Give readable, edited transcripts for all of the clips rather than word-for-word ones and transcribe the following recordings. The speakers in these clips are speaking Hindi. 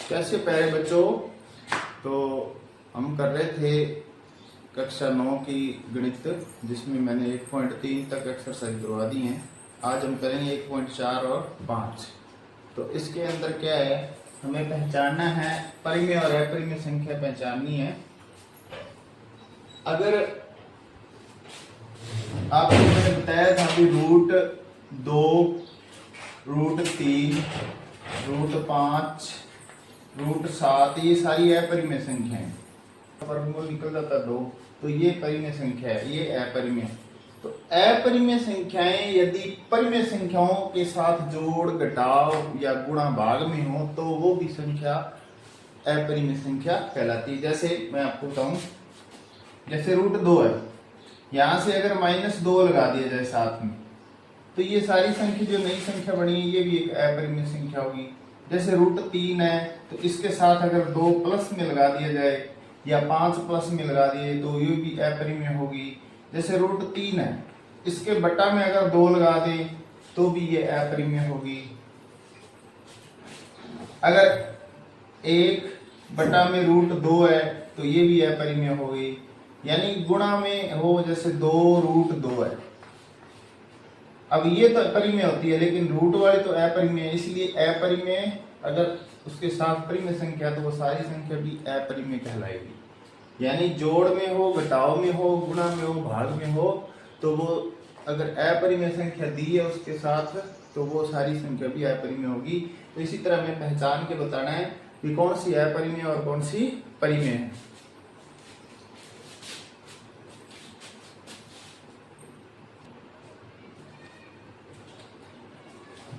कैसे प्यारे बच्चों, तो हम कर रहे थे कक्षा 9 की गणित, जिसमें मैंने 1.3 तक एक्सरसाइज करवा दी हैं। आज हम करेंगे 1.4 और 5। तो इसके अंदर क्या है, हमें पहचानना है परिमेय और अपरिमेय संख्या पहचाननी है। अगर आपको मैंने बताया था कि √2, √3, √5, √7 ये सारी अपरिमेय संख्याएं, वर्गमूल निकल जाता 2, तो ये परिमेय संख्या है, ये अपरिमेय। तो अपरिमेय संख्याएं यदि परिमेय संख्याओं के साथ जोड़, घटाव या गुणा भाग में हो तो वो भी संख्या अपरिमेय संख्या कहलाती है। जैसे मैं आपको बताऊं, जैसे √2 है, यहां से अगर -2 लगा दिया जाए साथ में, तो ये सारी संख्या जो नई संख्या बनी है ये भी एक अपरिमेय संख्या होगी। जैसे √3 है, तो इसके साथ अगर 2 प्लस में लगा दिया जाए या 5 प्लस में लगा दिए तो ये भी अपरिमेय होगी। जैसे √3 है, इसके बटा में अगर 2 लगा दे तो भी ये अपरिमेय होगी। अगर 1 बटा में √2 है तो ये भी अपरिमेय होगी। यानी गुणा में हो, जैसे 2√2 है, अब ये तो अपरिमेय होती है, लेकिन रूट वाली तो अपरिमेय है, इसलिए अपरिमेय अगर उसके साथ परिमेय संख्या तो वो सारी संख्या भी अपरिमेय कहलाएगी। यानी जोड़ में हो, घटाव में हो, गुणा में हो, भाग में हो, तो वो अगर अपरिमेय संख्या दी है उसके साथ तो वो सारी संख्या भी अपरिमेय होगी। तो इसी तरह हमें पहचान के बताना है कि कौन सी अपरिमेय और कौन सी परिमेय है।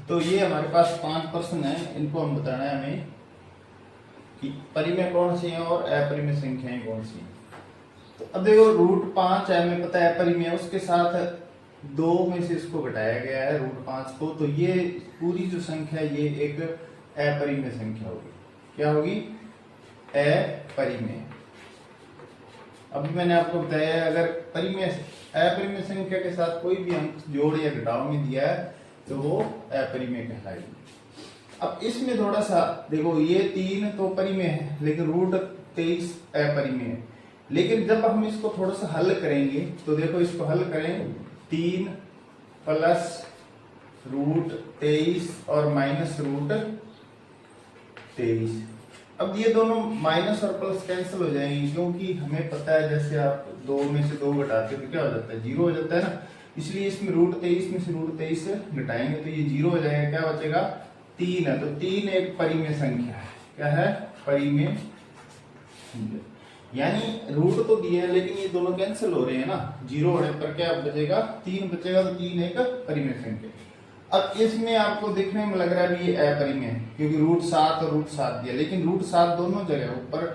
तो ये हमारे पास 5 प्रश्न है, इनको हम बताना है हमें कि परिमेय कौन सी है और अपरिमेय संख्याएं कौन सी हैं। तो अब देखो, √5 है, हमें पता है अपरिमेय, उसके साथ 2 में से इसको घटाया गया है √5 को, तो ये पूरी जो संख्या ये एक अपरिमेय संख्या होगी। क्या होगी? अपरिमेय। अभी मैंने आपको बताया अगर अपरिमेय संख्या के साथ कोई भी अंक जोड़ या घटाव में दिया है तो वो अपरिमेय कहलाएगी। अब इसमें थोड़ा सा देखो, ये 3 तो परिमेय है, लेकिन √23 अपरिमेय है। लेकिन जब हम इसको थोड़ा सा हल करेंगे तो देखो, इसको हल करें, 3 प्लस √23 और माइनस √23। अब ये दोनों माइनस और प्लस कैंसिल हो जाएंगे, क्योंकि हमें पता है जैसे आप 2 में से 2 घटाते हो तो क्या हो जाता है, 0 हो जाता है ना। इसलिए इसमें √23 में से √23 घटाएंगे तो ये 0 हो जाएगा, क्या बचेगा, 3 है। तो 3 एक परिमेय संख्या है। क्या है? परिमेय। यानी रूट तो दिए है लेकिन ये दोनों कैंसिल हो रहे हैं ना, 0 होने पर क्या बचेगा, 3 बचेगा। तो 3 एक परिमेय संख्या। अब इसमें आपको देखने में लग रहा है भी ये अपरिमेय है, क्योंकि √7 और √7 दिया, लेकिन √7 दोनों जगह, ऊपर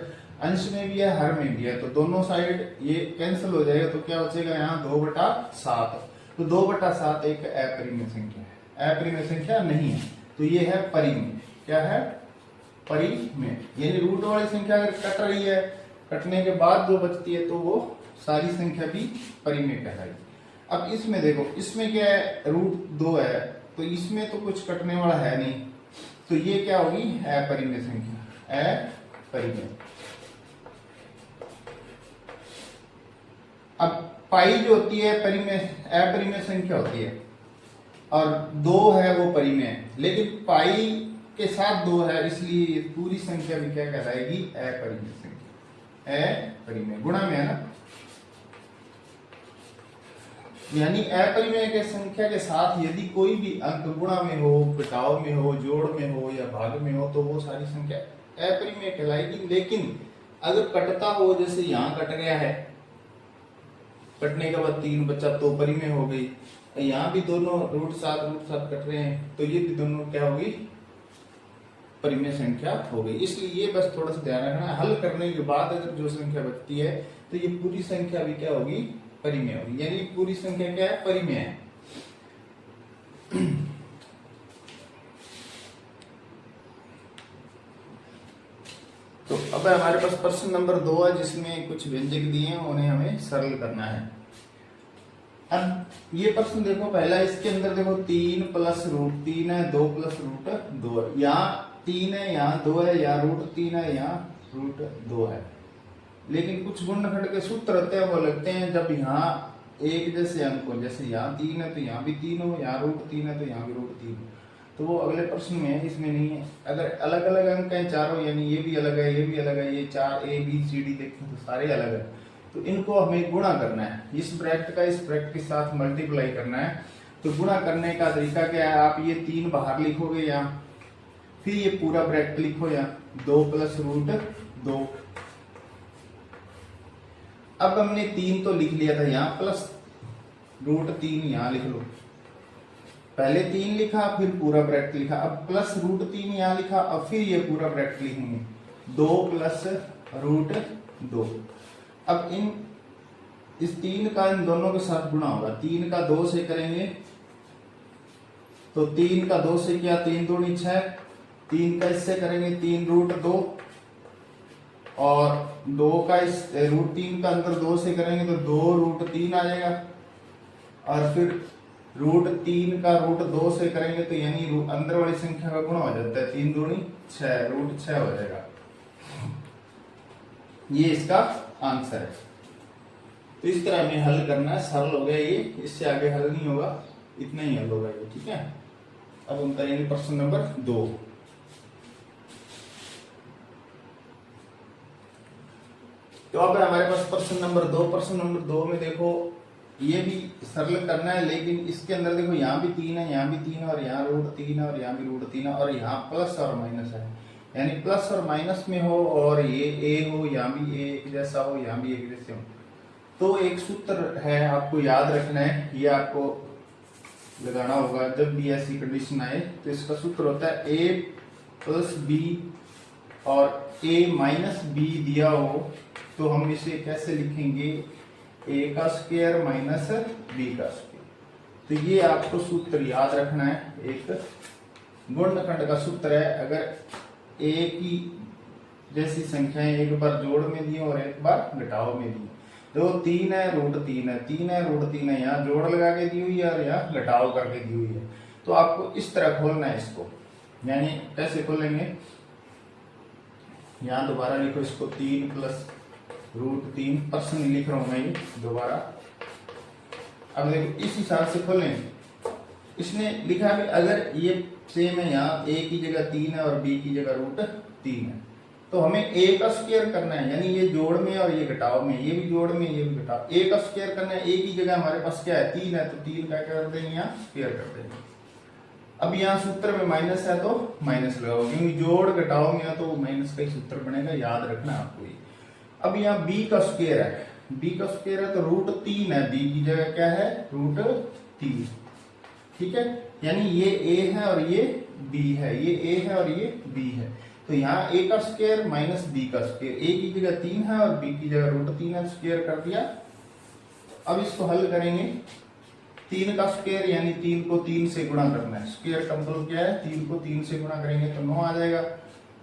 अंश में भी है, हर में भी है, तो दोनों साइड ये कैंसिल हो जाएगा। तो क्या बचेगा यहाँ, 2/7। तो 2/7 एक अपरिमेय संख्या है, अपरिमेय संख्या नहीं है, तो ये है परिमेय। क्या है? परिमेय। यानी रूट वाली संख्या अगर कट रही है, कटने के बाद जो बचती है तो वो सारी संख्या भी परिमेय कहलाएगी। अब इसमें देखो, इसमें क्या है, √2 है, तो इसमें तो कुछ कटने वाला है नहीं, तो ये क्या होगी, अपरिमेय संख्या, अपरिमेय। अब पाई जो होती है परिमेय, अपरिमेय संख्या होती है, और 2 है वो परिमेय है, लेकिन पाई के साथ 2 है, इसलिए पूरी संख्या भी क्या कहलाएगी, अपरिमेय संख्या, अपरिमेय। गुणा में है ना, यानी अपरिमेय के संख्या के साथ यदि कोई भी अंक गुणा में हो, घटाव में हो, जोड़ में हो या भाग में हो तो वो सारी संख्या अपरिमेय कहलाएगी। लेकिन अगर कटता हो, जैसे यहाँ कट गया है, कटने के बाद 3 बचा तो परिमेय हो गई। यहाँ भी दोनों √7 कट रहे हैं, तो ये भी दोनों क्या होगी, परिमेय संख्या हो गई। इसलिए ये बस थोड़ा सा ध्यान रखना, हल करने के बाद अगर जो संख्या बचती है तो ये पूरी संख्या भी क्या होगी, परिमेय होगी। यानी पूरी संख्या क्या है, परिमेय है। तो अब हमारे पास प्रश्न नंबर 2 है, जिसमें कुछ व्यंजक दिए हैं, उन्हें हमें सरल करना है। अब ये प्रश्न देखो, पहला इसके अंदर देखो 3 प्लस √3 है, 2 प्लस √2 है। यहाँ 3 है, यहाँ 2 है, यहाँ √3 है, यहाँ √2 है। लेकिन कुछ गुणनखंड के सूत्र होते हैं वो लगते हैं जब यहाँ एक जैसे अंक हो, जैसे यहाँ 3 है तो यहाँ भी 3 हो, यहाँ √3 है तो यहाँ भी √3 हो, तो वो अगले प्रश्न में है, इसमें नहीं है। अगर अलग अलग अंक हैं चारों, यानी ये भी अलग है, ये भी अलग है, ये 4 A B C D देखें तो सारे अलग है, तो इनको हमें गुणा करना है। इस ब्रैकेट का इस ब्रैकेट के साथ मल्टीप्लाई करना है। तो गुणा करने का तरीका क्या है, आप ये 3 बाहर लिखोगे यहाँ, फिर ये पूरा ब्रैकेट लिखो यहाँ 2 + √2। अब हमने 3 तो लिख लिया था यहाँ, प्लस √3 यहाँ लिख लो। पहले 3 लिखा, फिर पूरा ब्रैकेट लिखा, अब प्लस √3 यहाँ लिखा, अब फिर ये पूरा ब्रैकेट लिखेंगे 2 + √2। अब इस 3 का इन दोनों के साथ गुणा होगा। 3 का 2 से करेंगे तो 3 का 2 से क्या, 3 दूनी 6, 3 का इससे करेंगे 3 √2, और 2 का इस √3 का अंदर 2 से करेंगे तो 2 √3 आ जाएगा, और फिर √3 का √2 से करेंगे तो यानी अंदर वाली संख्या का गुणा हो जाता है, 3 दूनी 6, √6 हो जाएगा। ये इसका आंसर है। तो इस तरह हमें हल करना है, सरल हो गया ये, इससे आगे हल नहीं होगा, इतना ही हल होगा ये, ठीक है। अब हम करेंगे प्रश्न नंबर 2। तो अब हमारे पास प्रश्न नंबर 2। प्रश्न नंबर 2 में देखो ये भी सरल करना है, लेकिन इसके अंदर देखो यहाँ भी 3 है, यहाँ भी 3 है, और यहाँ √3 है, और यहाँ भी √3 है, और यहाँ प्लस और माइनस है, यानी प्लस और माइनस में हो, और ये A हो, यहाँ भी A एक जैसा हो, यहाँ भी एक जैसे हो। तो एक सूत्र है, आपको याद रखना है, ये आपको लगाना होगा जब भी ऐसी कंडीशन आए। तो इसका सूत्र होता है A + B और A - B दिया हो तो हम इसे कैसे लिखेंगे, A² - B²। तो ये आपको सूत्र याद रखना है, एक गुणनखंड का सूत्र है। अगर एक ही जैसी संख्याएं एक बार जोड़ में दी और एक बार घटाव में दी, तो 3 है √3 है, 3 है √3 है, यहाँ जोड़ लगा के दी हुई है और यहाँ घटाव करके दी हुई है। तो आपको इस तरह खोलना है इसको, यानी कैसे खोलेंगे, यहाँ दोबारा लिखो इसको 3 + √3, प्रश्न लिख रहा हूं मैं ये दोबारा। अब देखो इस हिसाब से खोलें। इसने लिखा है अगर ये सेम है, यहाँ A की जगह 3 है और B की जगह √3 है, तो हमें A का स्क्वायर करना है, यानी ये जोड़ में और ये घटाव में, ये भी जोड़ में ये भी घटाव। A का स्क्वायर करना है, A की जगह हमारे पास क्या है 3 है, तो 3 का क्या कर देंगे यहाँ स्क्वायर कर देंगे। अब यहाँ सूत्र में माइनस है तो माइनस लगाओ, क्योंकि जोड़ घटाव में है तो माइनस का ही सूत्र बनेगा, याद रखना आपको ये। अब यहाँ B का स्क्वायर है, B का स्क्वायर है तो √3 है, B की जगह क्या है √3, ठीक है। यानी ये A है और ये B है, ये A है और ये B है। तो यहाँ A का स्क्वायर - B का स्क्वायर, A की जगह 3 है और B की जगह √3 है, स्क्वायर कर दिया। अब इसको हल करेंगे, 3 का स्क्वायर यानी 3 को 3 से गुणा करना है, स्क्वायर का मतलब क्या है 3 को 3 से गुणा करेंगे तो 9 आ जाएगा।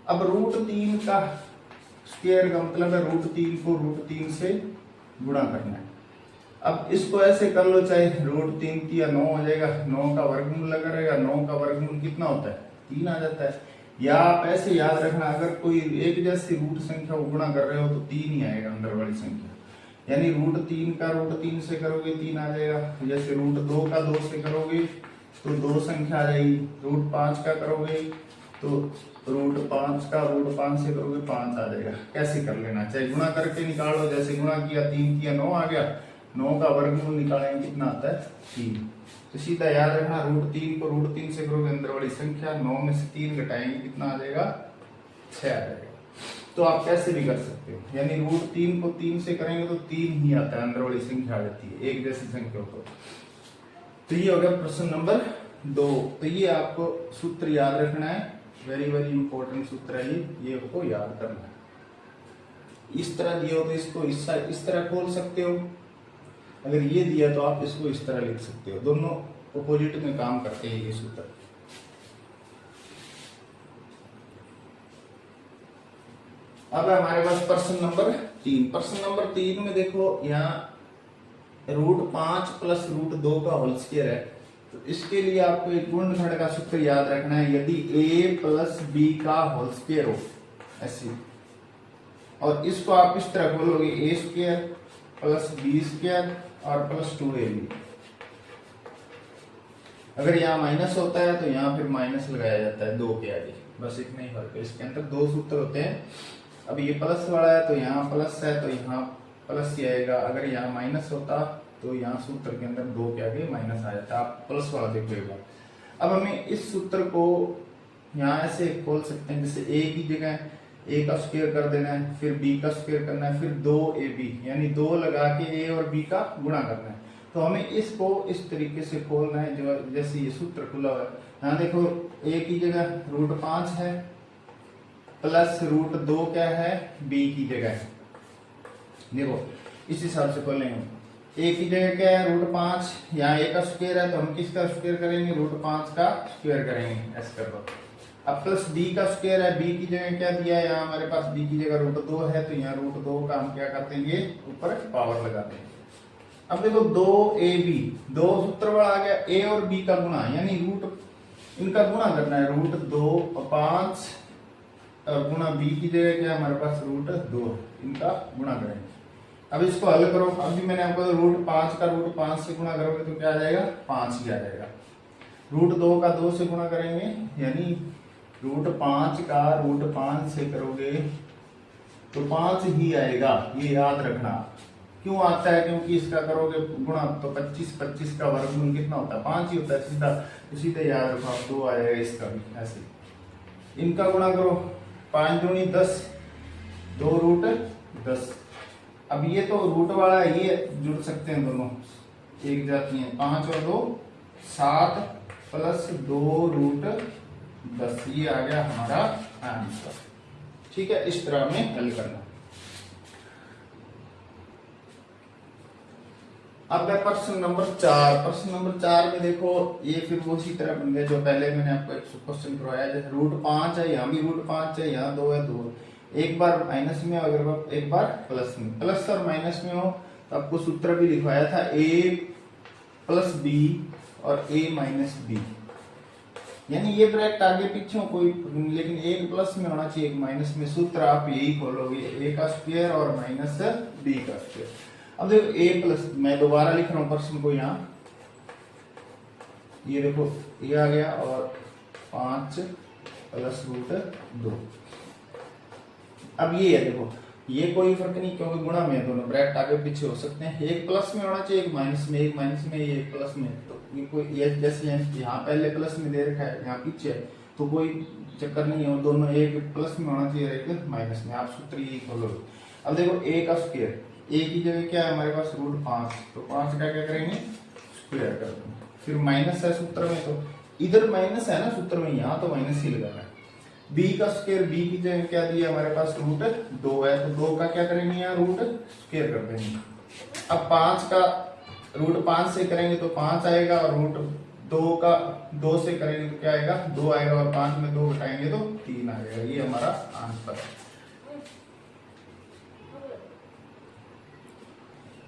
अब √3 का स्क्वायर का मतलब है √3 को √3 से गुणा करना है। अब इसको ऐसे कर लो, चाहे √3 किया 9 हो जाएगा, 9 का वर्गमूल लगा रहेगा, 9 का वर्गमूल कितना होता है 3 आ जाता है। या आप ऐसे याद रखना, अगर कोई एक जैसी रूट संख्या को गुणा कर रहे हो तो 3 ही आएगा अंदर वाली संख्या, यानी √3 का √3 से करोगे 3 आ जाएगा। जैसे √2 का 2 से करोगे तो 2 संख्या आ जाएगी, √5 का करोगे तो √5 का √5 से करोगे 5 आ जाएगा। कैसे कर लेना, चाहे गुणा करके निकालो, जैसे गुणा किया 3 किया 9 आ गया, 9 का वर्गमूल निकालेंगे कितना आता है 3। तो सीधा याद रखना, √3 को √3 से करोगे अंदर वाली संख्या, 9 में से 3 घटाएंगे कितना आ जाएगा 6 आ जाएगा। तो आप कैसे भी कर सकते हो, यानी √3 को 3 से करेंगे तो 3 ही आता है, अंदर वाली संख्या आ जाती है एक जैसी संख्या को। तो ये हो गया प्रश्न नंबर 2। तो ये आपको सूत्र याद रखना है, वेरी वेरी इंपॉर्टेंट सूत्र है ये आपको याद करना है। इस तरह दिया हो तो इसको इस तरह खोल सकते हो, अगर ये दिया तो आप इसको इस तरह लिख सकते हो, दोनों अपोजिट में काम करते हैं ये सूत्र। अब हमारे पास प्रश्न नंबर 3। प्रश्न नंबर 3 में देखो यहाँ √5 + √2 का होल स्क्वायर है, तो इसके लिए आपको एक गुणनखंड का सूत्र याद रखना है, यदि a प्लस बी का होल स्क्वायर हो ऐसे, और इसको आप इस तरह बोलोगे a square plus B square और प्लस 2ab। अगर यहाँ माइनस होता है तो यहाँ फिर माइनस लगाया जाता है 2 के आगे, बस इतना ही फर्क है। इसके अंदर दो सूत्र होते हैं। अब ये प्लस वाला है तो यहाँ प्लस है तो यहाँ प्लस ही आएगा, अगर यहाँ माइनस होता तो यहाँ सूत्र के अंदर 2 के आगे माइनस आ जाता। आप प्लस वाला देखो एक बार। अब हमें इस सूत्र को यहाँ ऐसे खोल सकते हैं, जैसे a की जगह a का स्क्वायर कर देना है, फिर b का स्क्वायर करना है, फिर 2ab यानी 2 लगा के a और b का गुणा करना है। तो हमें इसको इस तरीके से खोलना है जो जैसे ये सूत्र खुला हुआ है। यहाँ देखो a की जगह √5 है प्लस √2 क्या है b की जगह है। देखो इस हिसाब से खोलेंगे। a की जगह क्या है √5, यहाँ a का स्क्वायर है तो हम किसका स्क्वायर करेंगे √5 का स्क्वायर करेंगे, ऐसे कर दो। अब प्लस b का स्क्वायर है, b की जगह क्या दिया है, यहाँ हमारे पास b की जगह √2 है तो यहाँ √2 का हम क्या कर देंगे ऊपर पावर लगा देंगे। अब देखो 2ab, दो सूत्र वाला आ गया, a और b का गुणा यानी रूट इनका गुणा करना है, √2/5 और गुणा b की जगह क्या हमारे पास √2, इनका गुणा करेंगे। अब इसको हल करो। अभी मैंने आपको √5 का √5 से गुणा करोगे तो क्या आ जाएगा 5 ही आ जाएगा। √2 का 2 से गुणा करेंगे यानी √5 का √5 से करोगे तो 5 ही आएगा, ये याद रखना। क्यों आता है, क्योंकि इसका करोगे गुणा तो 25 का वर्गमूल कितना होता है 5 ही होता है सीधा, तो सीधे याद रखो 2 आएगा इसका भी ऐसे। इनका गुणा करो 5 दूनी 10, 2√10। अब ये तो रूट वाला है, ये जुड़ सकते हैं दोनों एक जाती हैं, 5 और 2 7 प्लस 2√10, ये आ गया हमारा आंसर। ठीक है, इस तरह में हल करना। अब है प्रश्न नंबर 4। प्रश्न नंबर 4 में देखो ये फिर वो उसी तरह बन गया जो पहले मैंने आपको एक क्वेश्चन करवाया, जैसे √5 है, यहाँ भी √5 है, यहाँ 2 है, 2 एक बार माइनस में अगर एक बार प्लस में, प्लस और माइनस में हो तो आपको सूत्र भी लिखवाया था a प्लस b और a माइनस b, यानी ये ब्रैकेट आगे पीछे हो कोई, लेकिन एक प्लस में होना चाहिए एक माइनस में। सूत्र आप यही खोलोगे a का स्क्वायर और माइनस b का स्क्वायर। अब देखो a प्लस, मैं दोबारा लिख रहा हूं प्रश्न को, यहाँ ये देखो ये आ गया और 5 प्लस √2। अब ये है देखो ये कोई फर्क नहीं क्योंकि गुणा में है, दोनों ब्रैकेट आगे पीछे हो सकते हैं। एक प्लस में होना चाहिए एक माइनस में, एक माइनस में एक प्लस में, तो ये कोई ये जैसे यहाँ पहले प्लस में दे रखा है यहाँ पीछे है तो कोई चक्कर नहीं है, दोनों एक प्लस में होना चाहिए एक माइनस में। आप सूत्र यही खोलोगे। अब देखो a का स्क्वायर, a की जगह क्या है हमारे पास √5, तो 5 का क्या करेंगे स्क्वायर कर देंगे, फिर माइनस है सूत्र में तो इधर माइनस है ना सूत्र में, यहाँ तो माइनस ही लगाना है। b का स्क्वायर, b की जगह क्या दिया हमारे पास √2 है तो 2 का क्या करेंगे यहाँ रूट स्क्वायर कर देंगे। अब 5 का √5 से करेंगे तो 5 आएगा और √2 का 2 से करेंगे तो क्या आएगा 2 आएगा और 5 में 2 घटाएंगे तो 3 आएगा। ये हमारा आंसर है।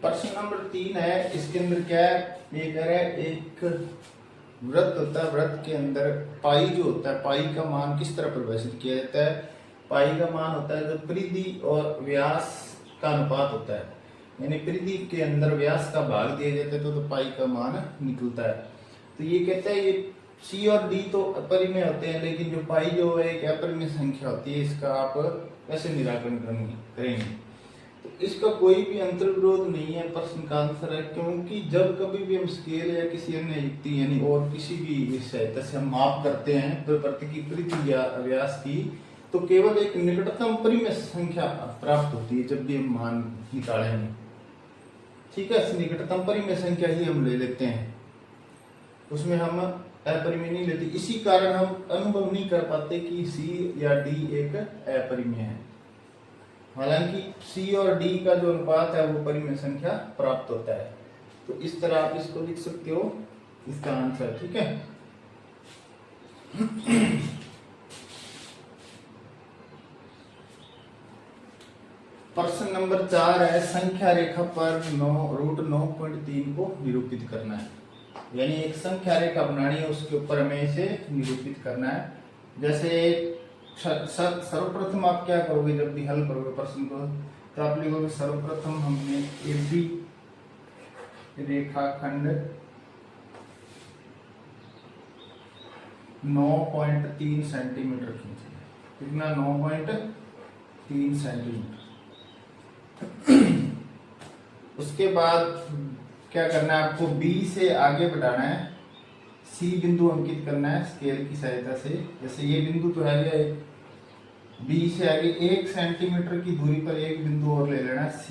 प्रश्न नंबर 3 है, इसके अंदर क्या है, ये कह रहा है एक वृत्त होता है, वृत्त के अंदर पाई जो होता है, पाई का मान किस तरह परिभाषित किया जाता है। पाई का मान होता है जो परिधि और व्यास का अनुपात होता है, यानी परिधि के अंदर व्यास का भाग दिया जाता है तो पाई का मान निकलता है। तो ये कहता है ये सी और डी तो अपरिमेय होते हैं, लेकिन जो पाई जो है एक अपरिमेय संख्या होती है, इसका आप कैसे निराकरण करेंगे। तो इसका कोई भी अंतर विरोध नहीं है, प्रश्न का आंसर है, क्योंकि जब कभी भी हम स्केल या किसी अन्य युक्ति यानी और किसी भी सहायता से हम माप करते हैं तो वृत्त की परिधि या व्यास की, तो केवल एक निकटतम परिमेय संख्या प्राप्त होती है जब भी हम मान निकालेंगे। ठीक है, निकटतम परिमेय संख्या ही हम ले लेते हैं, उसमें हम अपरिमेय नहीं लेते। इसी कारण हम अनुभव नहीं कर पाते कि सी या डी एक अपरिमेय है, हालांकि C और D का जो अनुपात है वो परिमेय संख्या प्राप्त होता है। तो इस तरह आप इसको लिख सकते हो, इसका आंसर। ठीक है, प्रश्न नंबर 4 है, संख्या रेखा पर √9.3 को निरूपित करना है। यानी एक संख्या रेखा बनानी है, उसके ऊपर हमें इसे निरूपित करना है। जैसे सर्वप्रथम आप क्या करोगे, जब भी हल करोगे प्रश्न को, तो आप लिखोगे सर्वप्रथम हमने AB रेखाखंड 9.3 सेंटीमीटर खींचना। कितना? 9.3 सेंटीमीटर। उसके बाद क्या करना है आपको, B से आगे बढ़ाना है, C बिंदु अंकित करना है स्केल की सहायता से। जैसे ये बिंदु तो है ये, B से आगे 1 सेंटीमीटर की दूरी पर एक बिंदु और ले लेना है C।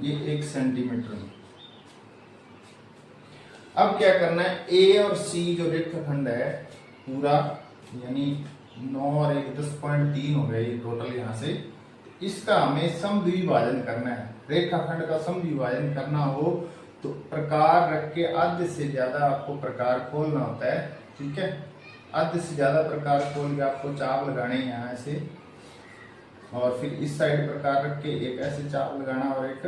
ये 1 सेंटीमीटर। अब क्या करना है, A और C जो रेखाखंड है पूरा, यानी 9 और 1 10.3 हो गया ये टोटल यहाँ से, इसका हमें समद्विभाजन करना है। रेखाखंड का समद्विभाजन करना हो तो प्रकार रख के आधे से ज्यादा आपको प्रकार खोलना होता है, ठीक है। आधे से ज्यादा प्रकार खोल के आपको चाप लगाने हैं यहाँ ऐसे, और फिर इस साइड प्रकार रख के एक ऐसे चाप लगाना और एक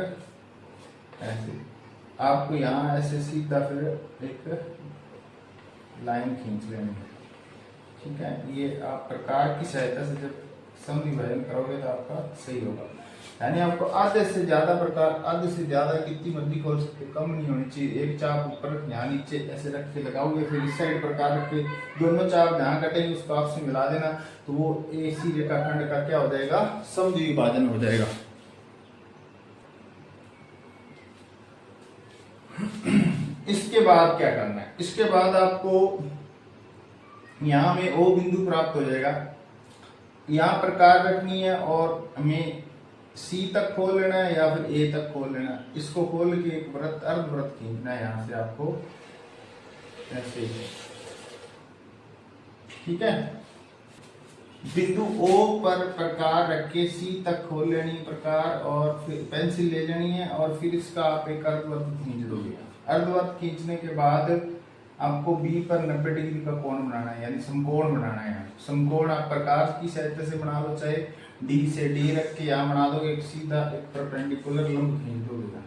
ऐसे। आपको यहाँ ऐसे सीधा फिर एक लाइन खींच लेनी है, ठीक है। ये आप प्रकार की सहायता से जब समद्विभाजन करोगे तो आपका सही होगा। यानी आपको आधे से ज्यादा प्रकार, आधे से ज्यादा कितनी मर्जी खोल सकते, कम नहीं होनी चाहिए। एक चाप ऊपर यहाँ नीचे ऐसे रख के लगाओगे, फिर इस साइड प्रकार रख के दोनों चाप जहाँ कटेंगे उसको आपसे मिला देना, तो वो AC रेखाखंड का क्या हो जाएगा, समद्विभाजन हो जाएगा। इसके बाद क्या करना है, इसके बाद आपको यहाँ में O बिंदु प्राप्त हो जाएगा। यहाँ प्रकार रखनी है और हमें C तक खोल लेना है या फिर A तक खोल लेना है। इसको खोल के एक वृत्त, अर्धवृत्त खींचना है यहाँ से आपको ऐसे, ठीक है। बिंदु O पर प्रकार रख के C तक खोल लेनी प्रकार, और फिर पेंसिल ले लेनी है, और फिर इसका आप एक अर्धवृत्त खींच दोगे। अर्धवृत्त खींचने के बाद आपको B पर 90 डिग्री का कोण बनाना है, यानी समकोण बनाना है। समकोण आप प्रकाश की सहायता से बना लो, चाहे D से D रख के यहाँ बना दोगे, एक सीधा एक परपेंडिकुलर लंब खींच दोगे,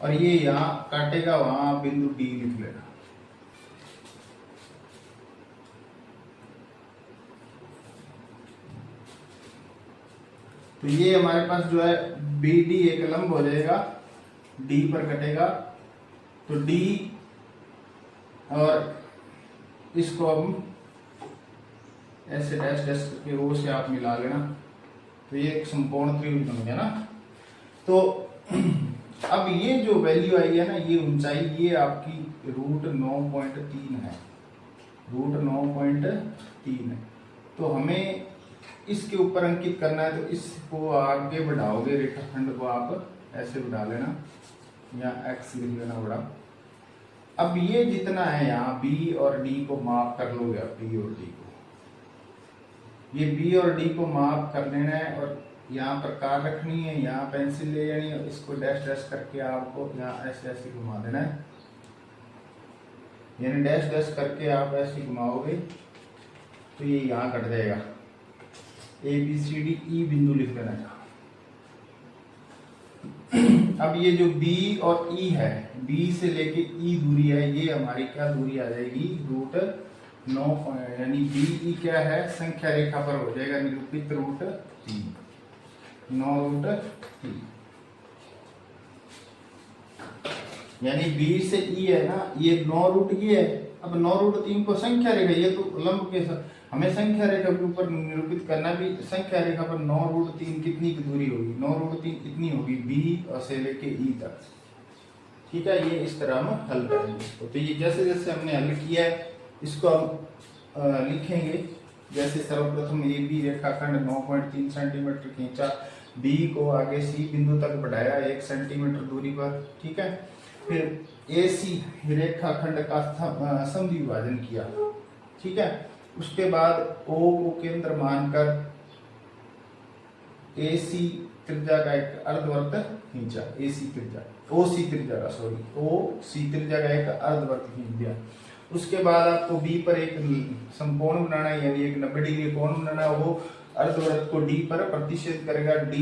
और ये यहाँ काटेगा, वहां बिंदु D लिख लेना। तो ये हमारे पास जो है BD एक लंब हो जाएगा, D पर कटेगा, तो D और इसको अब ऐसे डैश डैश करके O से आप मिला लेना, तो ये एक संपूर्ण त्रिभुज बन गया ना। तो अब ये जो वैल्यू आई है ना, ये ऊंचाई, ये आपकी √9.3 है, √9.3 है। तो हमें इसके ऊपर अंकित करना है, तो इसको आगे बढ़ाओगे, रेखाखंड को आप ऐसे बढ़ा लेना, या X लिख लेना बड़ा। अब ये जितना है यहाँ B और D को माप कर लोगे आप, B और D को, ये B और D को माप कर लेना है, और यहाँ प्रकार रखनी है, यहाँ पेंसिल ले लेनी है, इसको डैश डैश करके आपको यहाँ ऐसे ऐसे घुमा देना है, यानी डैश डैश करके आप ऐसे घुमाओगे तो ये यहाँ कट जाएगा। ABCDE बिंदु लिख देना है। अब ये जो B और E है, B से लेके E दूरी है, ये हमारी क्या दूरी आ जाएगी, √9, यानी BE क्या है, संख्या रेखा पर हो जाएगा निरूपित √3, 9√3, यानी B से E है ना, ये 9 ये है। अब 9√3 को संख्या रेखा, ये तो लंब के साथ हमें संख्या रेखा के ऊपर निरूपित करना भी। संख्या रेखा पर 9√3 कितनी की दूरी होगी, 9√3 इतनी होगी B से लेके E तक, ठीक है। ये इस तरह हम हल करेंगे इसको। तो ये जैसे जैसे हमने हल किया है, इसको हम लिखेंगे। जैसे सर्वप्रथम AB रेखाखंड 9.3 सेंटीमीटर खींचा, B को आगे C बिंदु तक बढ़ाया 1 सेंटीमीटर दूरी पर, ठीक है। फिर AC रेखाखंड का समद्विभाजन किया, ठीक है। उसके बाद O को केंद्र मानकर AC त्रिज्या का एक अर्धवृत्त खींचा, AC त्रिज्या, OC त्रिज्या का, सॉरी, OC त्रिज्या का एक अर्धवृत्त खींच दिया। उसके बाद आपको B पर एक समकोण बनाना है, यानी एक 90 डिग्री कोण बनाना है। वो अर्धवृत्त को D पर प्रतिच्छेद करेगा, D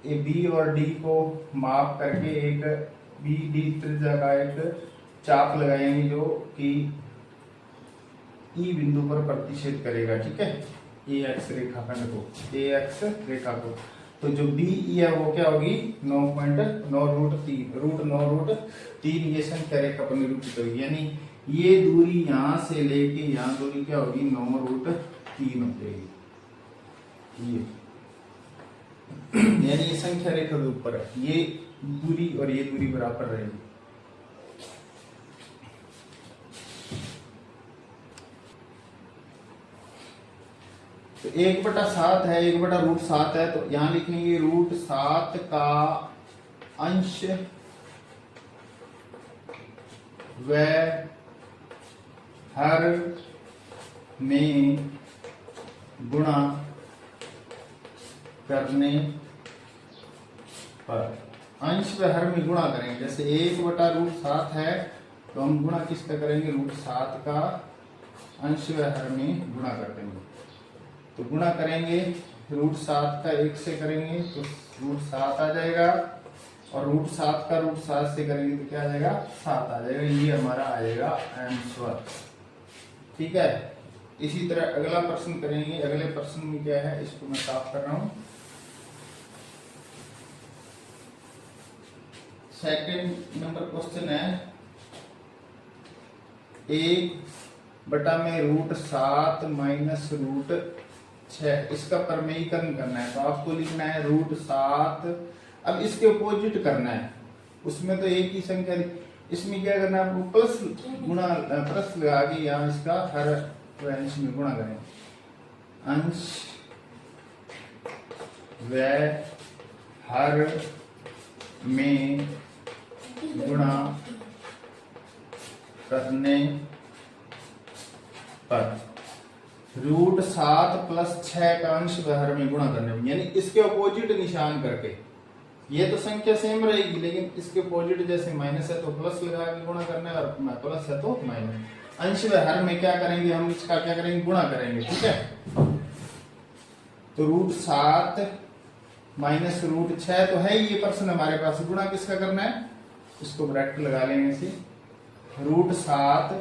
ए बी और डी को माप करके एक बी डी त्रिज्या का एक चाप लगाएंगे जो कि ई बिंदु पर प्रतिच्छेद करेगा, ठीक है, ए एक्स रेखाखंड को, ए एक्स रेखा को। तो जो बी ई है वो क्या होगी 9.9√3 ये संख्या रेखा पर निरूपित होगी, यानी ये दूरी यहां से लेके यहां दूरी क्या होगी 9√3 हो जाएगी ये यानी ये संख्या रेखा के ऊपर है, ये दूरी और ये दूरी बराबर रहेगी। तो 1/7 है, 1/√7 है, तो यहां लिखेंगे √7 का अंश व हर में गुणा करने पर, अंश व हर में गुणा करेंगे। जैसे 1/√7 है तो हम गुणा किसका करेंगे, √7 का अंश व हर में गुणा कर देंगे। तो गुणा करेंगे √7 का 1 से करेंगे तो √7 आ जाएगा, और √7 का √7 से करेंगे तो क्या आ जाएगा 7 आ जाएगा। ये हमारा आएगा आंसर, ठीक है। इसी तरह अगला प्रश्न करेंगे। अगले प्रश्न में क्या है, इसको मैं साफ कर रहा हूं। सेकंड नंबर क्वेश्चन है 1/√7 माइनस √6, इसका परमेयीकरण करना है। तो आपको लिखना है √7, अब इसके अपोजिट करना है, उसमें तो एक ही संख्या, इसमें क्या करना है आपको प्लस गुणा प्लस लगा के यहाँ इसका हर अंश में गुणा करें, अंश व हर में गुणा करने पर √7 + 6 का अंश व हर में गुणा करने पर, यानी इसके अपोजिट निशान करके, ये तो संख्या सेम रहेगी लेकिन इसके अपोजिट, जैसे माइनस है तो प्लस लगा के गुणा करना है और प्लस है तो माइनस। अंश व हर में क्या करेंगे हम, इसका क्या करेंगे गुणा करेंगे, ठीक है। तो √7 माइनस √6 तो है ये प्रश्न हमारे पास, गुणा किसका करना है, इसको ब्रैकेट लगा लेंगे इसे, √7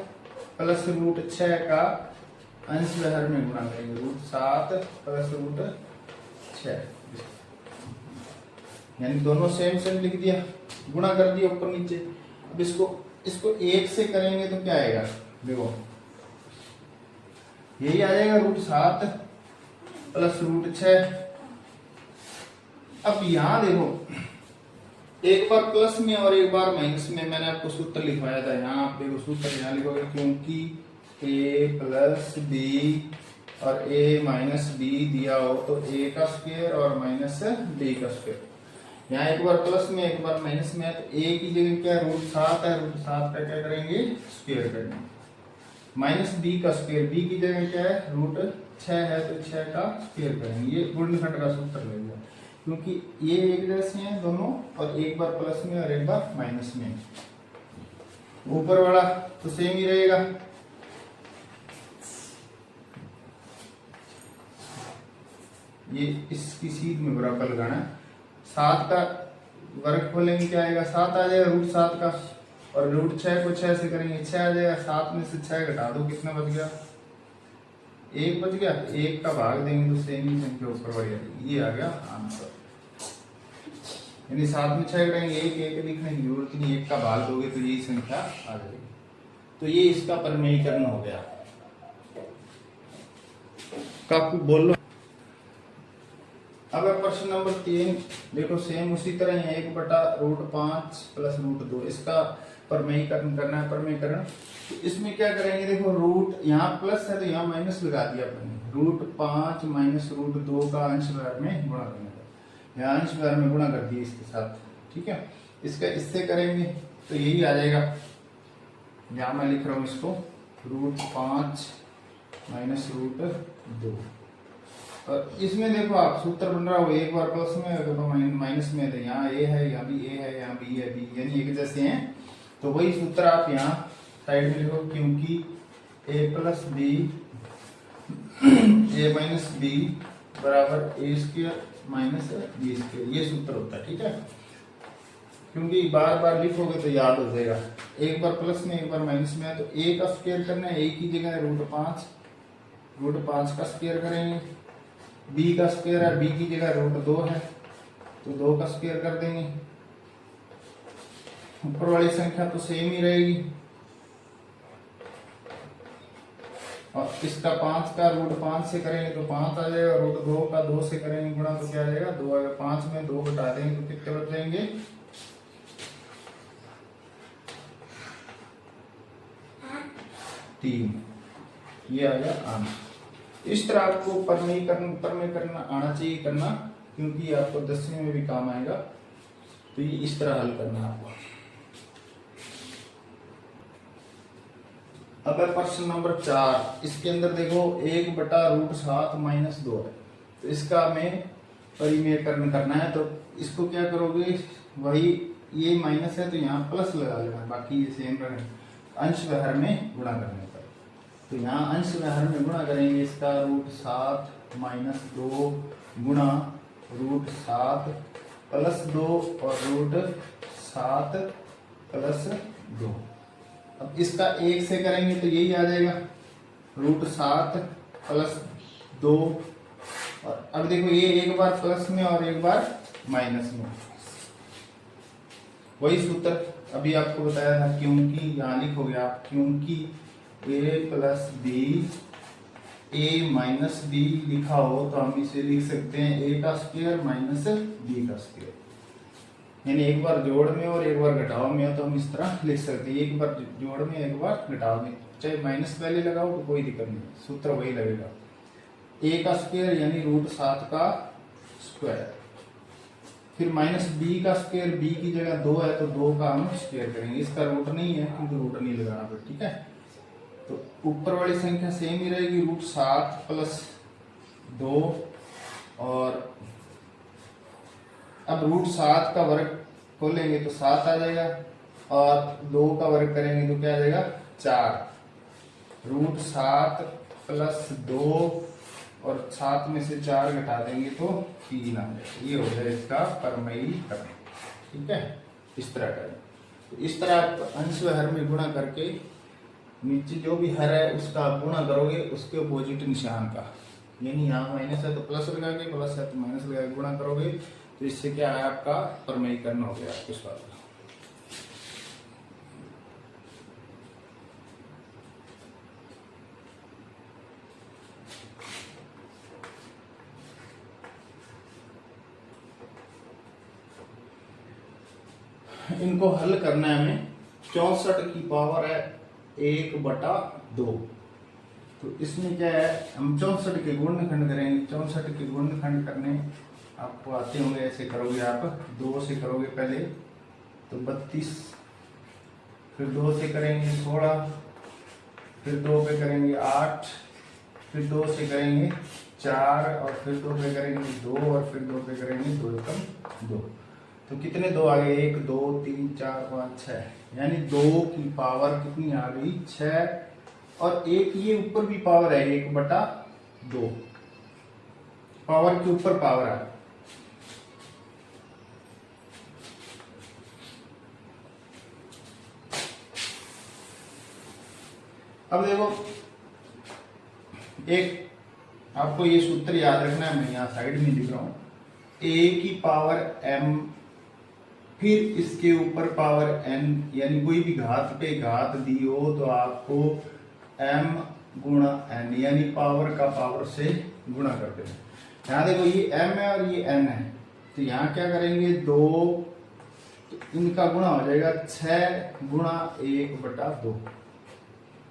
+ √6 का अंश व हर में गुणा करेंगे, √7 + √6, यानी दोनों सेम सेम लिख दिया, गुणा कर दिया ऊपर नीचे। अब इसको 1 से करेंगे तो क्या आएगा, देखो यही आ जाएगा √7 + √6। अब यहां देखो एक बार प्लस में और एक बार माइनस में, मैंने आपको सूत्र लिखवाया था, यहाँ आप देखो सूत्र यहाँ लिखोगे, क्योंकि a + b और a - b दिया हो तो a का स्क्वायर और माइनस b का स्क्वायर, यहाँ एक बार प्लस में एक बार माइनस में है तो a की जगह क्या √7 है, √7 का क्या करेंगे स्क्वायर करेंगे, माइनस b का स्क्वायर, b की जगह क्या है √6 है तो 6 का स्क्वायर करेंगे। ये गुणनखंड का सूत्र लगेगा, क्योंकि ये एक जैसे हैं दोनों, और एक बार प्लस में और एक बार माइनस में। ऊपर वाला तो सेम ही रहेगा, ये इसकी सीध में बराबर लगाना है। 7 का वर्ग खोलेंगे क्या आएगा, 7 आ जाएगा √7 का, और √6 को 6 से करेंगे 6 आ जाएगा, 7 में से 6 घटा दो कितना बच गया, 1 बच गया, 1 का भाग देंगे तो सेम ही संख्या ऊपर बढ़ जाएगी, ये आ गया आंसर। यानी 7 में 6 घटाएंगे 1 लिखने की जरूरत नहीं, 1 का भाग दोगे तो यही संख्या आ जाएगी। तो ये इसका परमेयीकरण हो गया। काकू बोलो। अब प्रश्न नंबर 3 देखो, सेम उसी तरह ही 1/√5 + √2, इसका परमेयीकरण करना है। परमेयीकरण तो इसमें क्या करेंगे, देखो रूट यहाँ प्लस है तो यहाँ माइनस लगा दिया अपने, √5 - √2 का अंश व हर में गुणा करना है, यहाँ अंश व हर में गुणा कर दिए इसके साथ, ठीक है। इसका इससे करेंगे तो यही आ जाएगा, यहाँ मैं लिख रहा हूँ इसको √5 - √2, और इसमें देखो आप सूत्र बन रहा हो, एक बार प्लस में है तो माइनस में है, यहाँ a है, यहाँ भी a है, यहाँ b है b, यानी एक जैसे हैं। तो वही सूत्र आप यहाँ साइड में लिखो, क्योंकि a + b a - b = a² minus B square, ये सूत्र होता है। ठीक है, क्योंकि बार बार लिखोगे तो याद हो जाएगा। एक बार प्लस में एक बार माइनस में है, तो ए का स्क्वायर करना है, ए की जगह √5, √5 का स्क्वायर करेंगे। बी का स्क्वायर है, बी की जगह √2 है, तो 2 का स्क्वायर कर देंगे। ऊपर वाली संख्या तो सेम ही रहेगी, और इसका 5 का √5 से करेंगे तो 5 आ जाएगा, √2 का 2 से करेंगे गुणा तो क्या आ जाएगा 2 आएगा। 5 में 2 घटा देंगे तो कितने बच जाएंगे 3। ये आ गया आंसर। इस तरह आपको ऊपर में करना आना चाहिए करना, क्योंकि आपको 10वीं में भी काम आएगा। तो ये इस तरह हल करना आपको। अब है प्रश्न नंबर 4। इसके अंदर देखो 1/√7 - 2 है, तो इसका हमें परिमेयकरण करना है। तो इसको क्या करोगे, वही ये माइनस है तो यहाँ प्लस लगा लेना, बाकी ये सेम रहे। अंश व हर में गुणा करने पर, तो यहाँ अंश व हर में गुणा करेंगे। इसका √7 - 2 गुणा √7 + 2 और √7 + 2। अब इसका 1 से करेंगे तो यही आ जाएगा √7 + 2। और अब देखो ये एक बार प्लस में और एक बार माइनस में, वही सूत्र अभी आपको बताया था। क्योंकि यहाँ लिखोगे आप, क्योंकि a + b a - b लिखा हो तो हम इसे लिख सकते हैं a का स्क्वायर - b का स्क्वायर, यानी एक बार जोड़ में और एक बार घटाव में हो तो हम इस तरह लिख सकते हैं। एक बार जोड़ में एक बार घटाव में, चाहे माइनस पहले लगाओ तो कोई दिक्कत नहीं, सूत्र वही लगेगा। a का स्क्वायर यानी √7 का स्क्वायर, फिर -b का स्क्वायर, b की जगह 2 है तो 2 का हम स्क्वायर करेंगे। इसका रूट नहीं है क्योंकि रूट नहीं लगाना फिर। ठीक है, तो ऊपर वाली संख्या सेम ही रहेगी, √7 + 2। और अब √7 का वर्ग खोलेंगे तो 7 आ जाएगा, और 2 का वर्ग करेंगे तो क्या आ जाएगा 4। √7 + 2 और 7 में से 4 घटा देंगे तो 3 आ जाएगा। ये हो जाएगा इसका परिमेयीकरण। ठीक है, इस तरह करें। तो इस तरह आप अंश व हर में गुणा करके नीचे जो भी हर है उसका आप गुणा करोगे उसके अपोजिट निशान का, यानी यहाँ माइनस है तो प्लस लगा के, प्लस है तो माइनस लगा के गुणा करोगे, तो इससे क्या है आपका परिमेयीकरण हो गया आपके सवाल का। इनको हल करना है हमें। 64 की पावर है 1/2, तो इसमें क्या है हम 64 के गुणनखंड करेंगे। 64 के गुणनखंड करने आपको आते होंगे, ऐसे करोगे आप, 2 से करोगे पहले तो 32, फिर 2 से करेंगे 16, फिर 2 पे करेंगे 8, फिर 2 से करेंगे 4, और फिर 2 पे करेंगे 2, और फिर 2 पे करेंगे 2 एकम 2। तो कितने 2 आ गए, 1 2 3 4 5 6, यानी 2 की पावर कितनी आ गई 6। और एक ये ऊपर भी पावर है 1/2, पावर के ऊपर पावर है। अब देखो एक आपको ये सूत्र याद रखना है, मैं यहाँ साइड में लिख रहा हूं, a की पावर m, फिर इसके ऊपर पावर n, यानी कोई भी घात पे घात दी हो तो आपको m गुणा n, यानी पावर का पावर से गुणा कर देना। यहाँ देखो ये m है और ये n है, तो यहाँ क्या करेंगे 2, तो इनका गुणा हो जाएगा 6 गुणा 1/2,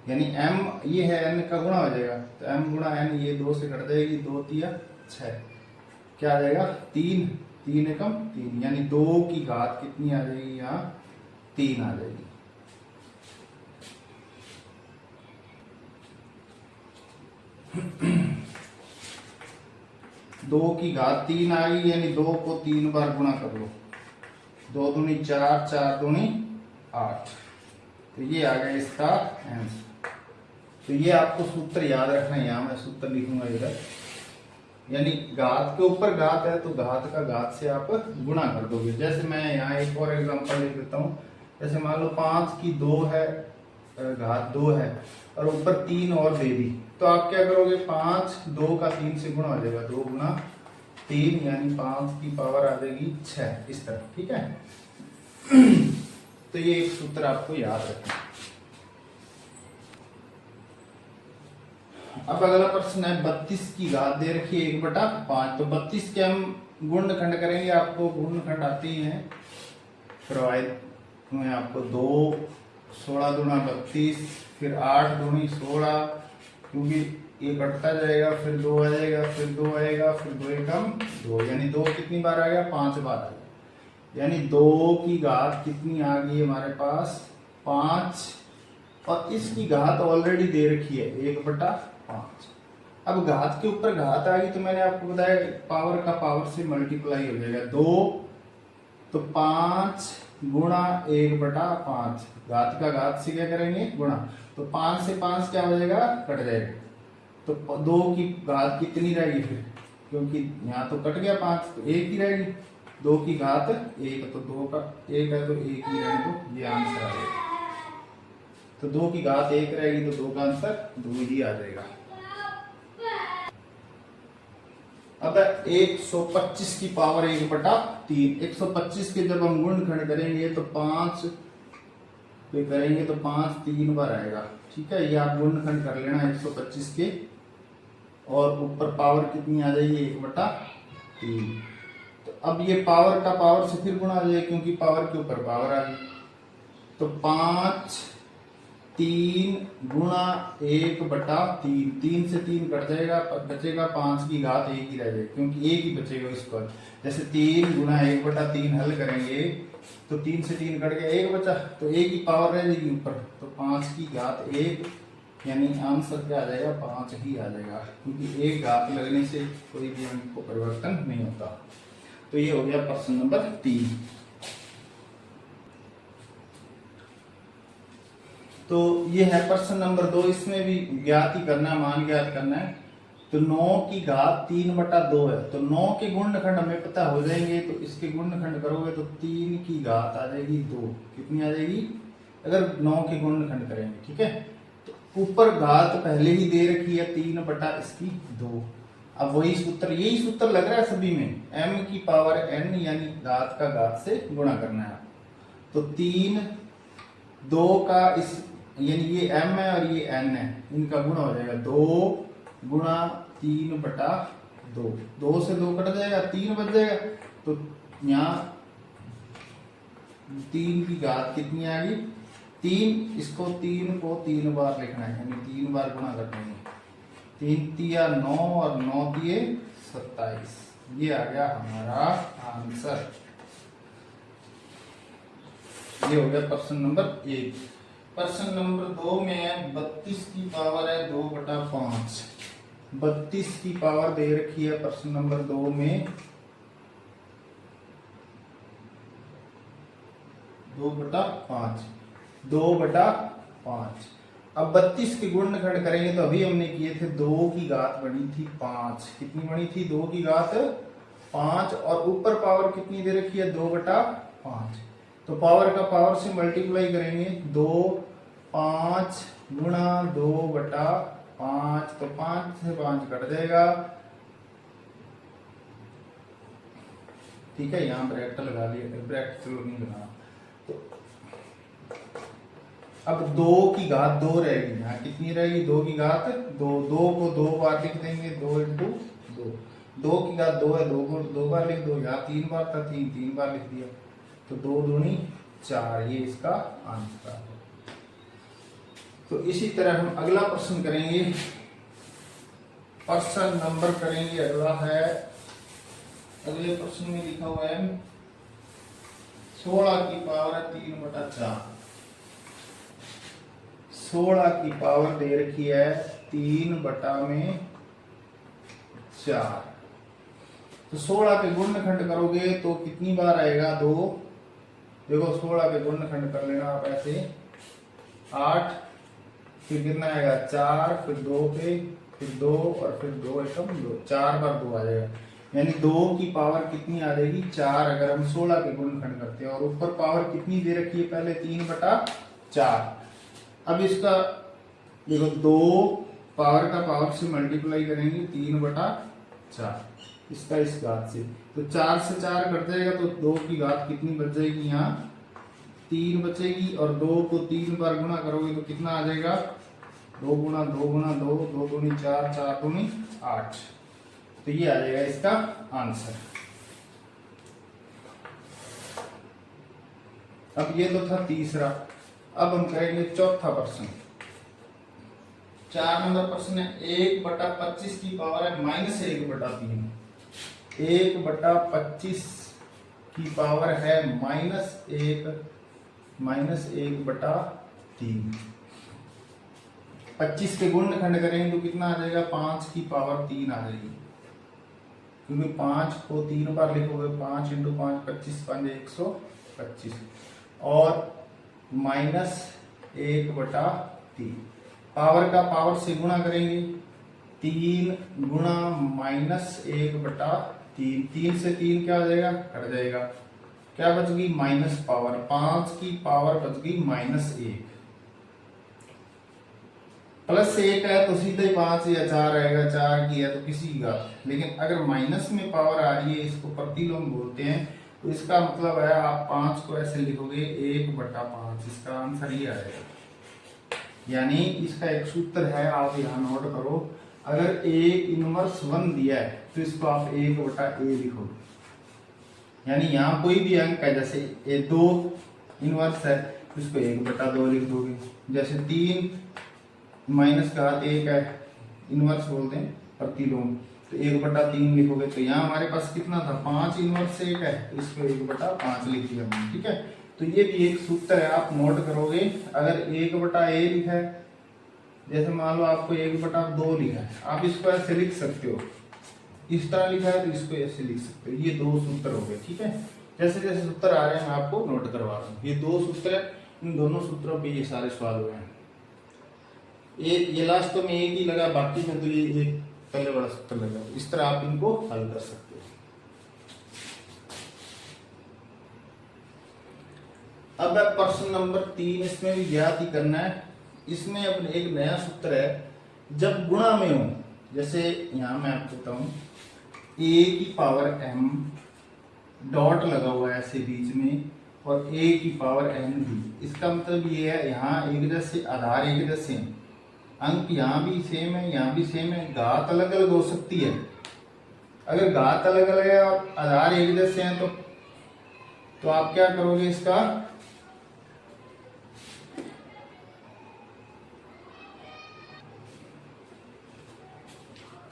यानी m ये है n का गुणा हो जाएगा, तो m गुणा n, ये 2 से कट जाएगी, 2 तिया 6, क्या आ जाएगा 3, 3 एकम 3, यानी 2 की घात कितनी आ जाएगी यहाँ 3 आ जाएगी। दो की घात 3 आ गई, यानी 2 को 3 बार गुणा कर लो, 2 दूनी 4, 4 दूनी 8, तो ये आ गया इसका आंसर। तो ये आपको सूत्र याद रखना है, यहाँ मैं सूत्र लिखूंगा इधर, यानी घात के ऊपर घात है तो घात का घात से आप गुणा कर दोगे। जैसे मैं यहाँ एक और एग्जांपल लिख देता हूँ। जैसे मान लो 5 की 2 है, घात 2 है और ऊपर 3 और दे दी, तो आप क्या करोगे, 5 2 का 3 से गुणा हो जाएगा, 2 गुना 3 यानी 5 की पावर आ जाएगी 6, इस तरह। ठीक है तो ये एक सूत्र आपको याद रखना। अब अगला प्रश्न है 32 की घात दे रखी है 1/5। तो 32 के हम गुणनखंड करेंगे, आपको गुणनखंड आते ही है, करवाए मैं आपको 2 16 दूना 32, फिर 8 दूनी 16, क्योंकि ये कटता जाएगा, फिर 2 आ जाएगा, फिर 2 आएगा, फिर 2 एकम 2, यानी 2 कितनी बार आ गया, 5 बार आ गया, यानी 2 की घात कितनी आ गई हमारे पास 5, और इसकी घात ऑलरेडी दे रखी है 1/5। अब घात के ऊपर घात आ गई तो मैंने आपको बताया पावर का पावर से मल्टीप्लाई हो जाएगा, 2 तो 5 गुणा 1/5, घात का घात से क्या करेंगे गुणा, तो 5 से 5 क्या हो जाएगा, कट जाएगा, तो 2 की घात कितनी रहेगी फिर, क्योंकि यहाँ तो कट गया 5 तो 1 ही रहेगी, 2 की घात 1, तो 2 का 1 है तो 1 ही रहेगा, तो ये आंसर आ जाएगा। तो 2 की घात 1 रहेगी तो 2 का आंसर 2 ही आ जाएगा। अब 125 की पावर 1/3, 125 के जब हम गुणनखंड करेंगे तो 5 पे करेंगे तो 5 3 बार आएगा। ठीक है, ये आप गुणनखंड कर लेना 125 के, और ऊपर पावर कितनी आ जाएगी 1/3। तो अब ये पावर का पावर से फिर गुणा आ जाएगा, क्योंकि पावर के ऊपर पावर आ गई, तो 5 3 गुणा 1/3, 3 से 3 कट जाएगा, बचेगा 5 की घात 1 ही रह जाएगी, क्योंकि 1 ही बचेगा इस पर। जैसे 3 गुणा 1/3 हल करेंगे तो 3 से 3 कट गया, 1 बचा, तो 1 की पावर रह जाएगी ऊपर, तो 5 की घात 1, यानी आंसर क्या आ जाएगा 5 ही आ जाएगा, क्योंकि 1 घात लगने से कोई भी अंक को परिवर्तन नहीं होता। तो ये हो गया प्रश्न नंबर 3। तो ये है प्रश्न नंबर 2, इसमें भी ज्ञात ही करना है, मान ज्ञात करना है। तो 9 की घात 3/2 है, तो 9 के गुणनखंड हमें पता हो जाएंगे, तो इसके गुणनखंड करोगे तो 3 की घात आ जाएगी 2, कितनी आ जाएगी, अगर 9 के गुणनखंड करेंगे। ठीक है, तो ऊपर घात पहले ही दे रखी है 3/2। अब वही सूत्र, यही सूत्र लग रहा है सभी में, m की पावर n, यानी घात का घात से गुणा करना है। तो 3 2 का इस, यानी ये m है और ये n है, इनका गुणा हो जाएगा, 2 गुणा 3/2, 2 से 2 कट जाएगा, 3 बच जाएगा, तो यहाँ 3 की घात कितनी आ गई 3, इसको 3 को 3 बार लिखना है, यानी 3 बार गुणा कर देंगे, 3 तिया 9 और 9 दिए 27, ये आ गया हमारा आंसर। ये हो गया प्रश्न नंबर 1। प्रश्न नंबर 2 में है 32 की पावर है 2/5, 32 की पावर दे रखी है प्रश्न नंबर 2 में 2/5, 2/5। अब 32 के गुणनखंड करेंगे तो अभी हमने किए थे 2 की घात बनी थी 5, कितनी बनी थी 2 की घात 5, और ऊपर पावर कितनी दे रखी है 2/5, तो पावर का पावर से मल्टीप्लाई करेंगे, 2 5 गुणा 2/5, तो 5 से 5 कट जाएगा। ठीक है, यहाँ ब्रैकेट लगा लिया, ब्रैकेट चलो नहीं लगा। तो अब 2 की घात 2 रहेगी, यहाँ कितनी रहेगी 2 की घात 2, 2 को 2 बार लिख देंगे, 2 × 2, 2 की घात 2 है, 2 को 2 बार लिख दो, यहाँ 3 बार था, 3 बार लिख दिया, तो 2 दूनी 4, ये इसका आंसर है। तो इसी तरह हम अगला प्रश्न करेंगे, प्रश्न नंबर करेंगे अगला है, अगले प्रश्न में लिखा हुआ है 16 की पावर है 3/4, 16 की पावर दे रखी है 3/4, तो 16 के गुणनखंड करोगे तो कितनी बार आएगा 2, देखो 16 के गुणनखंड कर लेना आप ऐसे, 8, फिर कितना आएगा 4, फिर 2 पे फिर 2 और फिर 2 एकम 2, 4 बार 2 आ जाएगा, यानी 2 की पावर कितनी आ जाएगी 4, अगर हम 16 के गुणनखंड करते हैं। और ऊपर पावर कितनी दे रखी है पहले 3/4। अब इसका देखो 2 पावर का पावर से मल्टीप्लाई करेंगे 3/4, इसका इस घात से, तो 4 से 4 कट जाएगा, तो 2 की घात कितनी बच जाएगी यहाँ 3 बचेगी। और 2 को 3 बार गुणा करोगे तो कितना आ जाएगा 2 गुणा 2 गुणा 2, 2 दूनी 4, 4 दूनी 8। तो ये आ जाएगा इसका आंसर। अब ये तो था तीसरा। अब हम करेंगे चौथा प्रश्न। 4 नंबर प्रश्न है 1/25 की पावर है -1/3। 1/25 की पावर है -1/3। 25 के गुणनखंड करेंगे तो कितना आ जाएगा 5 की पावर 3 आ जाएगी, क्योंकि 5 को 3 बार लिखोगे 5 × 5 25, 5 125 और -1/3। पावर का पावर से गुणा करेंगे 3 गुणा -1/3, 3 से 3 क्या हो जाएगा कट जाएगा, क्या बच गई माइनस पावर, 5 की पावर बच गई -1। +1 है तो सीधे ही 5 या 4 आएगा, 4 की है तो किसी का। लेकिन अगर माइनस में पावर आ रही है, इसको प्रतिलोम बोलते हैं, तो इसका मतलब है आप 5 को ऐसे लिखोगे 1/5, इसका आंसर ये आएगा। यानी इसका एक सूत्र है, आप यहाँ नोट करो। अगर A−1 दिया है तो इसको आप 1/A लिखोगे, यानी यहाँ कोई भी अंक है, जैसे A2 इनवर्स है तो इसको 1/2 लिख दोगे। जैसे 3 -1 है, इनवर्स बोलते हैं प्रतिलोम, तो 1/3 लिखोगे। तो यहाँ हमारे पास कितना था 5 इनवर्स 1 है, तो इसको 1/5 लिख दिया हमने, ठीक है। तो ये भी एक सूत्र है, आप नोट करोगे। अगर 1/A लिखा है, जैसे मान लो आपको 1/2 लिखा है, आप इसको ऐसे लिख सकते हो, इस तरह लिखा है तो इसको ऐसे लिख सकते हो। ये 2 सूत्र हो गए, ठीक है। जैसे जैसे सूत्र आ रहे हैं मैं आपको नोट करवा रहा हूँ। ये 2 सूत्र है, इन दोनों सूत्रों पे ये सारे सवाल हुए हैं। ये लास्ट में एक ही लगा, बाकी में तो ये एक पहले बड़ा सूत्र लगा। इस तरह आप इनको हल कर सकते हो। अब है प्रश्न नंबर 3, इसमें भी ज्ञात ही करना है। इसमें अब एक नया सूत्र है, जब गुणा में हो, जैसे यहां मैं आपको बताऊं a की पावर m डॉट लगा हुआ है ऐसे बीच में, और a की पावर n भी। इसका मतलब ये है यहाँ एक जैसे आधार एक जैसे हैं, अंक यहाँ भी सेम है यहाँ भी सेम है, घात अलग अलग हो सकती है। अगर घात अलग अलग है और आधार एक जैसे हैं तो आप क्या करोगे, इसका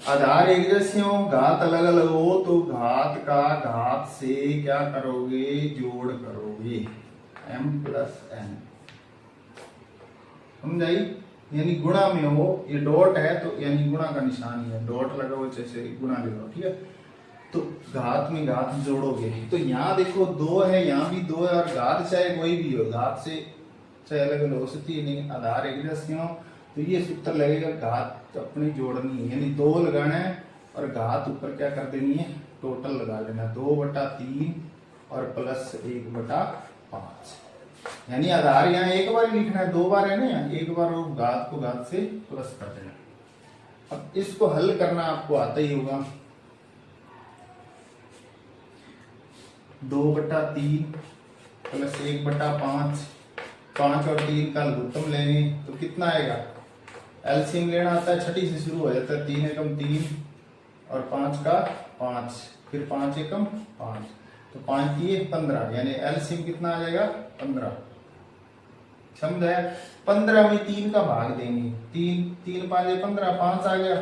आधार एक जैसे हो घात अलग अलग हो तो घात का घात से क्या करोगे, जोड़ करोगे, m+n। समझाई? यानी गुणा में हो, ये डॉट है तो यानी गुणा का निशान ही है, डॉट लगा हो जैसे गुणा लगाओ, ठीक है। तो घात में घात जोड़ोगे, तो यहाँ देखो 2 है, यहाँ भी 2 है, और घात चाहे कोई भी हो, घात से चाहे अलग अलग हो सकती है, लेकिन आधार एक जैसे हो, तो ये सूत्र लगेगा घात अपनी जोड़नी है, यानी 2 लगाना है और घात ऊपर क्या कर देनी है, टोटल लगा लेना, 2/3 और +1/5। यानी आधार यहाँ एक बार ही लिखना है, 2 बार है ना, एक बार और घात को घात से प्लस कर देना। अब इसको हल करना आपको आता ही होगा। 2/3 + 1/5, 5 और 3 का लघुत्तम लेंगे तो कितना आएगा, एलसीएम लेना आता है, छठी से शुरू हो जाता है, 3 एकम 3 और 5 का 5, फिर 5 एकम 5, तो 5 दिए 15, यानी एलसीएम कितना आ जाएगा 15। समझा? 15 में 3 का भाग देंगे, 3 5 15, 5 आ गया,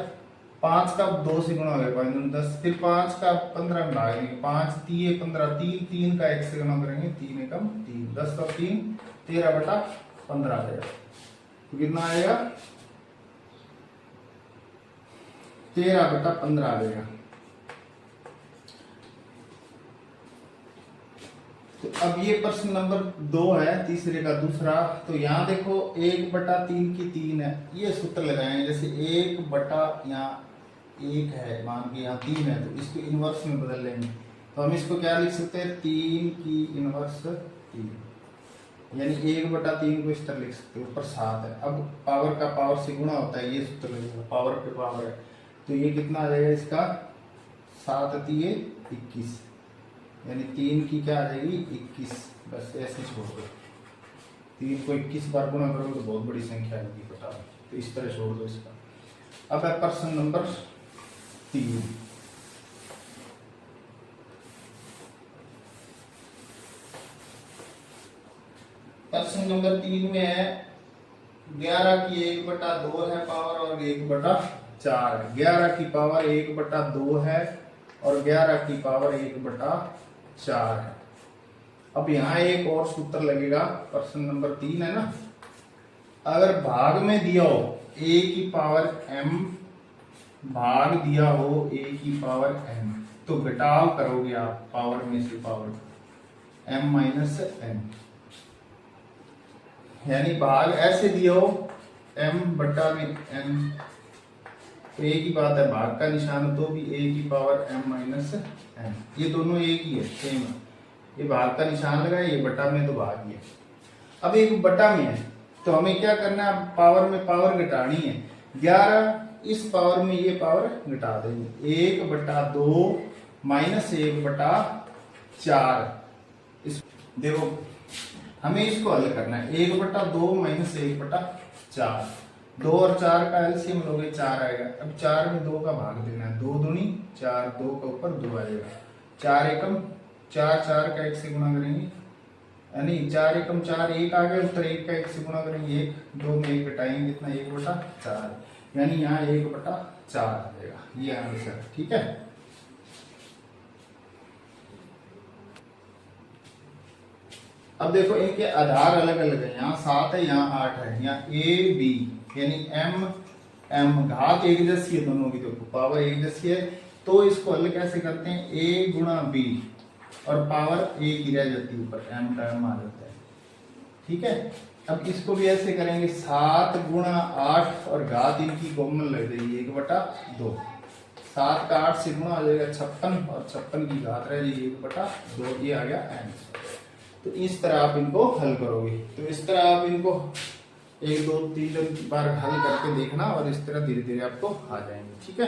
5 का 2 से गुणा हो गया 5 10, फिर 5 का 15 में भाग देंगे, 5 3 15, 3 का 1 से गुणा करेंगे, 3 एकम 3, 10 और 3 13/15 आ जाएगा। तो कितना आएगा 13/15 आ जाएगा। तो तो अब ये प्रश्न नंबर 2 है, तीसरे का दूसरा। तो यहाँ देखो 1/3 की 3 है, ये सूत्र लगाएं। जैसे 1 यहाँ 1 है, मान के यहाँ 3 है, तो इसको इनवर्स में बदल लेंगे। तो हम इसको क्या लिख सकते हैं, 3 की इनवर्स 3, यानी 1/3 को इस तरह लिख सकते हैं। ऊपर 7 है। अब पावर का पावर से गुणा होता है, ये सूत्र लगेगा, पावर पे पावर है। तो ये कितना आ जाएगा इसका, 7 3 21, यानी 3 की क्या आ जाएगी 21। बस ऐसे छोड़ दो, 3 को 21 बार गुणा करोगे तो बहुत बड़ी संख्या आएगी, बता। तो इस तरह छोड़ दो इसका। अब है प्रश्न नंबर 3। प्रश्न नंबर 3 में है 11 की 1/2 है पावर और 1/4 है। 11 की पावर 1/2 है और 11 की पावर 1/4 है। अब यहाँ एक और सूत्र लगेगा, प्रश्न नंबर 3 है ना। अगर भाग में दिया हो a की पावर m, भाग दिया हो a की पावर m, तो घटाव करोगे आप पावर में से पावर m माइनस n, यानी भाग ऐसे दिया हो m बटा में n, तो एक ही बात है, भाग का निशान तो भी a की पावर m माइनस n, ये दोनों एक ही है, सेम है। ये भाग का निशान लगा है, ये बटा में तो भाग ही है। अब एक बटा में है तो हमें क्या करना है, पावर में पावर घटानी है। 11 इस पावर में ये पावर घटा देंगे, 1/2 माइनस 1/4। इस देखो हमें इसको हल करना है, 1/2 माइनस 1/4, 2 और 4 का एलसीएम लोगे 4 आएगा। अब 4 में 2 का भाग देना है, 2 दूनी 4, 2 का ऊपर 2 आएगा, 4 एकम 4, 4 का 1 से गुणा करेंगे, यानी 4 एकम 4, 1 आ गया, उत्तर 1 का 1 से गुणा करेंगे, 1 2 में 1 घटाएंगे, इतना 1/4, यानी यहाँ 1/4 आ जाएगा, ये आंसर। ठीक है, अब देखो इनके आधार अलग अलग है, यहाँ 7 है, यहाँ 8 है, यहाँ a b यानी m घात एक जैसी है दोनों की, देखो पावर एक जैसी है। तो इसको हल कैसे करते हैं, a गुणा b और पावर a की रह जाती है ऊपर, m का m आ जाता है। ठीक है, अब इसको भी ऐसे करेंगे, 7 गुणा 8 और घात इनकी कॉमन लग जाएगी 1/2, 7 का 8 से गुणा आ जाएगा 56 और 56 की घात रह जाएगी 1/2, ये आ गया m। तो इस तरह आप इनको हल करोगे। तो इस तरह आप इनको 1 2 3 बार हल करके देखना और इस तरह धीरे धीरे आपको आ जाएंगे। ठीक है।